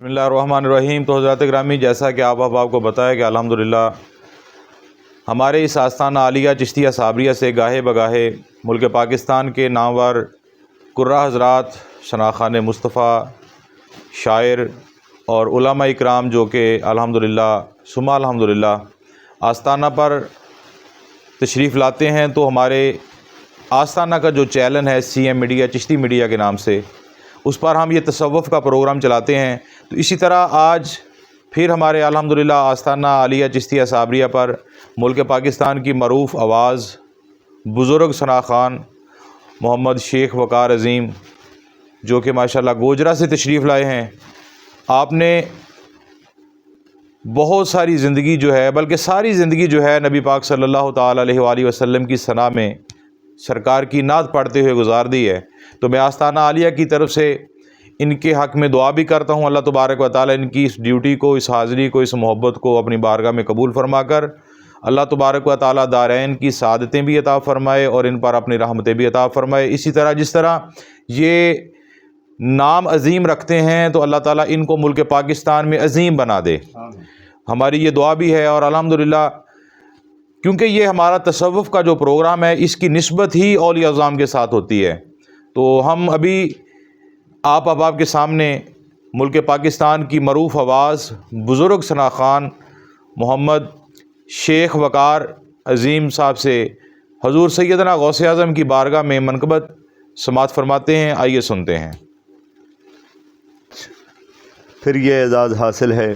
बिस्मिल्लाहिर्रहमानिर्रहीम। तो हज़रत ग्रामी, जैसा कि आपको बताया कि अल्हम्दुलिल्लाह हमारे इस आस्ताना आलिया चिश्तिया साबरिया से गाहे बगाहे मुल्क पाकिस्तान के नामवर कुर्रा हज़रात, शनाख़ान मुस्तफ़ा, शायर और उलमा इकराम जो कि अल्हम्दुलिल्लाह सुमा अल्हम्दुलिल्लाह आस्ताना पर तशरीफ़ लाते हैं, तो हमारे आस्ताना का जो चैनल है CM मीडिया चिश्ती मीडिया के नाम से, उस पर हम ये तसव्वुफ़ का प्रोग्राम चलाते हैं। तो इसी तरह आज फिर हमारे अल्हम्दुलिल्लाह आस्ताना आलिया चिश्तिया साबरिया पर मुल्क पाकिस्तान की मरूफ़ आवाज़ बुज़ुर्ग सना ख़ान मोहम्मद शेख वक़ार अज़ीम, जो कि माशाल्लाह गोजरा से तशरीफ़ लाए हैं। आपने बहुत सारी ज़िंदगी जो है, बल्कि सारी ज़िंदगी जो है, नबी पाक सल्लल्लाहु ताला अलैहि वसल्लम की सना में सरकार की नात पढ़ते हुए गुजार दी है। तो मैं आस्ताना आलिया की तरफ से इनके हक़ में दुआ भी करता हूँ। अल्लाह तबारक व तआला इनकी इस ड्यूटी को, इस हाज़िरी को, इस मोहब्बत को अपनी बारगाह में कबूल फरमाकर अल्लाह तबारक व तआला दारैन की सादतें भी अता फ़रमाए और इन पर अपनी रहमतें भी अता फ़रमाए। इसी तरह जिस तरह ये नाम अज़ीम रखते हैं, तो अल्लाह ताला इनको मुल्क पाकिस्तान में अज़ीम बना दे। हमारी ये दुआ भी है। और अल्हम्दुलिल्लाह, क्योंकि ये हमारा तसव्वुफ़ का जो प्रोग्राम है, इसकी निस्बत ही औलिया अज़ाम के साथ होती है, तो हम अभी आप के सामने मुल्क पाकिस्तान की मरूफ़ आवाज़ बुज़ुर्ग सना ख़ान मोहम्मद शेख वक़ार अज़ीम साहब से हज़ूर सैयदना गौसे आज़म की बारगाह में मनक़बत समात फरमाते हैं। आइए सुनते हैं। फिर ये एज़ाज़ हासिल है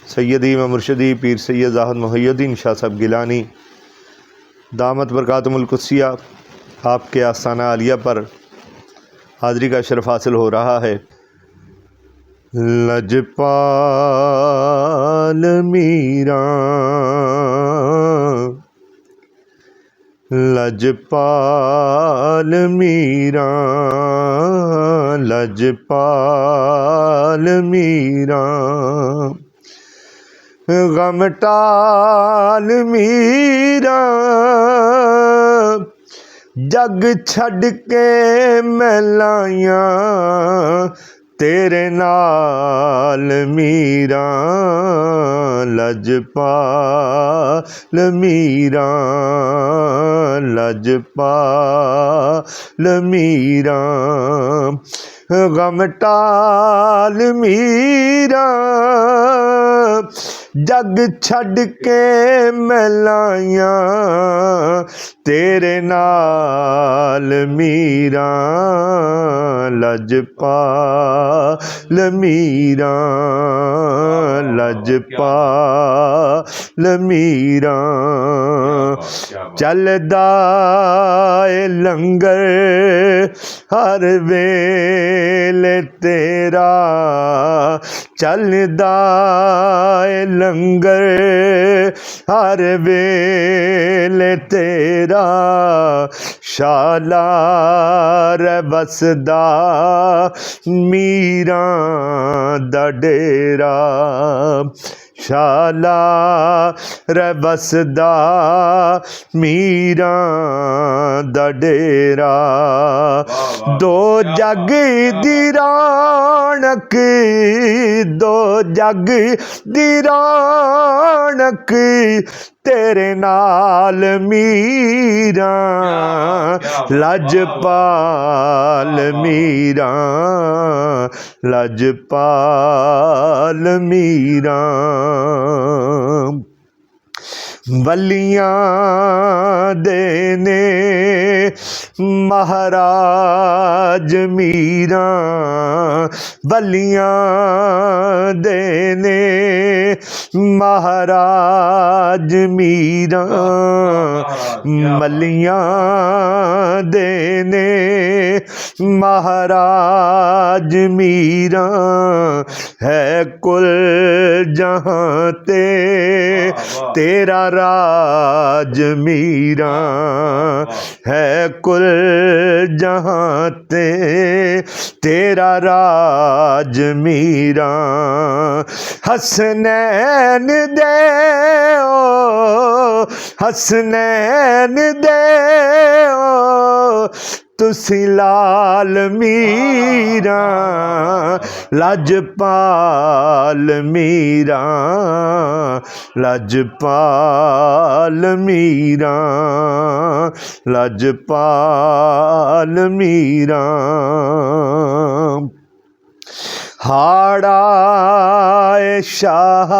सैयदी व मुर्शदी पीर सैयद ज़ाहिद मुहियुद्दीन शाह साहब गिलानी दामत बरकातुहुल कुद्सिया, आपके आस्ताना आलिया पर हाज़री का शरफ़ हासिल हो रहा है। लजपाल मीरा, लजपाल मीरा, लजपाल मीरा, गमटाल मीरा, जग छड़ के मैं लाया तेरे नाल मीरा, लजपाल मीरा, लजपाल मीरा, गमटाल मीरा, जग छड़ के मैं लाया तेरे नाल मीरा, लजपाल मीरा, लजपाल मीरा, चलदा ए लंगर हर वेले तेरा, चलदा ए लंगर हर वेले तेरा, शालार बसदा मीरा दा डेरा, शालार बसदा मीरा दा डेरा, दो जग दी रौनक, दो जग दी रौनक तेरे नाल मीरा, लजपाल मीरा, लजपाल मीरा, वलियां देने महाराज मीरा, वलियां देने महाराज मीरा, मलियां देने महाराज मीरा, है कुल जहां तेरा राज मीरा, है कुल जहां तेरा राज मीरा, हसनैन दे ओ, हसनैन दे ओ तुसी लाल मीरा लजपाल मीरा लजपाल मीरा लजपाल मीरा हाड़ा शाह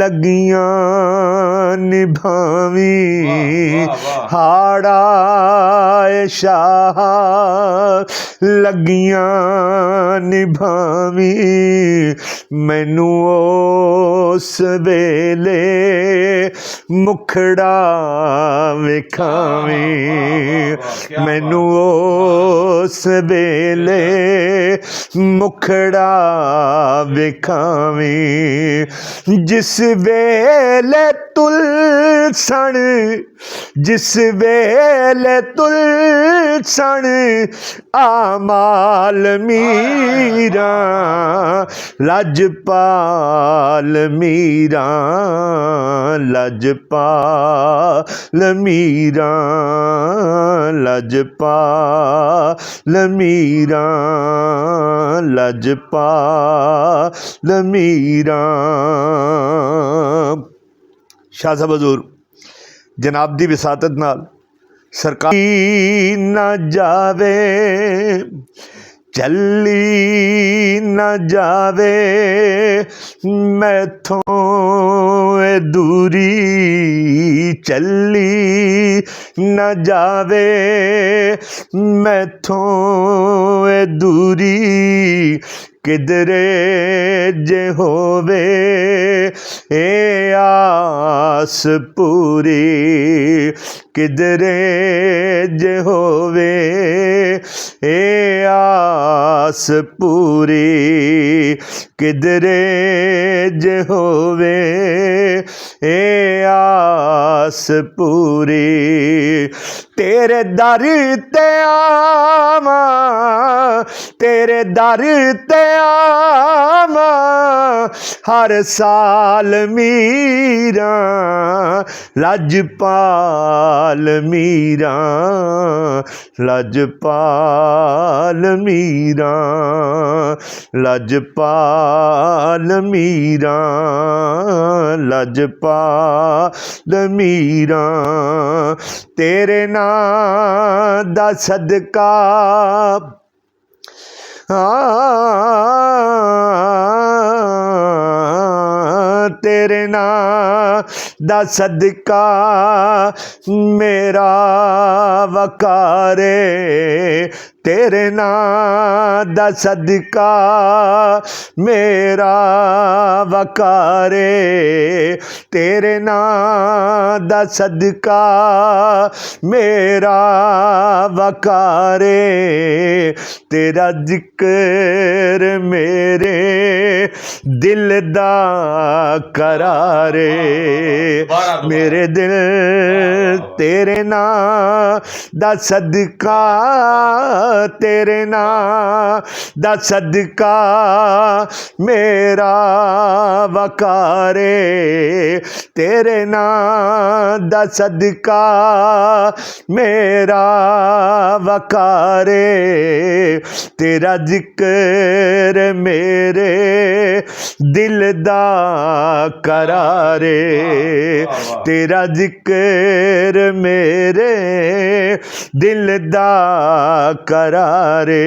लगियां निभावी हाड़ा शाह लगियां निभावी मैनू उस वेले मुखड़ा विखावी मैनू उस वेले मुखड़ा विखावी जिस वेले तुलसण जिस वेले तुलसण आमाल मीरा लजपाल मीरा लजपाल मीरा लजपाल मीरा लजपाल मीरा। शाह साहब हजूर जनाब दी विसातत नाल सरकार न जावे चली न जावे मैथों ए दूरी चली न जावे मैथों ए दूरी किधरे जे होवे ए आस पूरी किधरे जे होवे ए आस पूरी किधरे जे होवे ए आस पूरी तेरे दर ते आवा तेरे दर ते आवा हर साल मीरा लजपाल मीरा लजपाल मीरा लजपाल मीरा लजपाल मीरा तेरे नाम दा सदका तेरे नाम दा सदका मेरा वकारे तेरे नाम दा सदका मेरा वकारे तेरे नाम दा सदका मेरा वकारे तेरा जिक्र मेरे दिल दा करारे मेरे दिल तेरे नाम दा सदका तेरे नाम दा सदका मेरा वकारे तेरे नाम दा सदका मेरा वकारे तेरा जिक्र मेरे दिल दा करारे तेरा जिक्र मेरे दिल दा करारे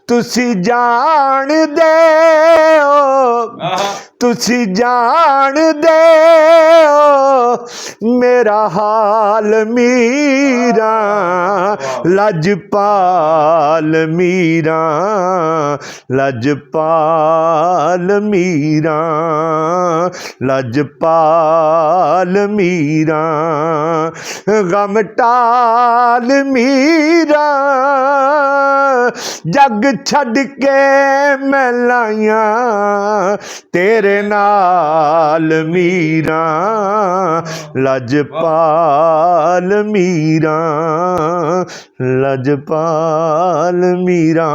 तुसी जान दे हो तुसी जान दे हो मेरा हाल मीरा लजपाल मीरा लजपाल मीरा लजपाल मीरा गम टाल मीरा जग छड़ के मैं लाइया तेरे नाल मीरा लजपाल मीरा लजपाल मीरा।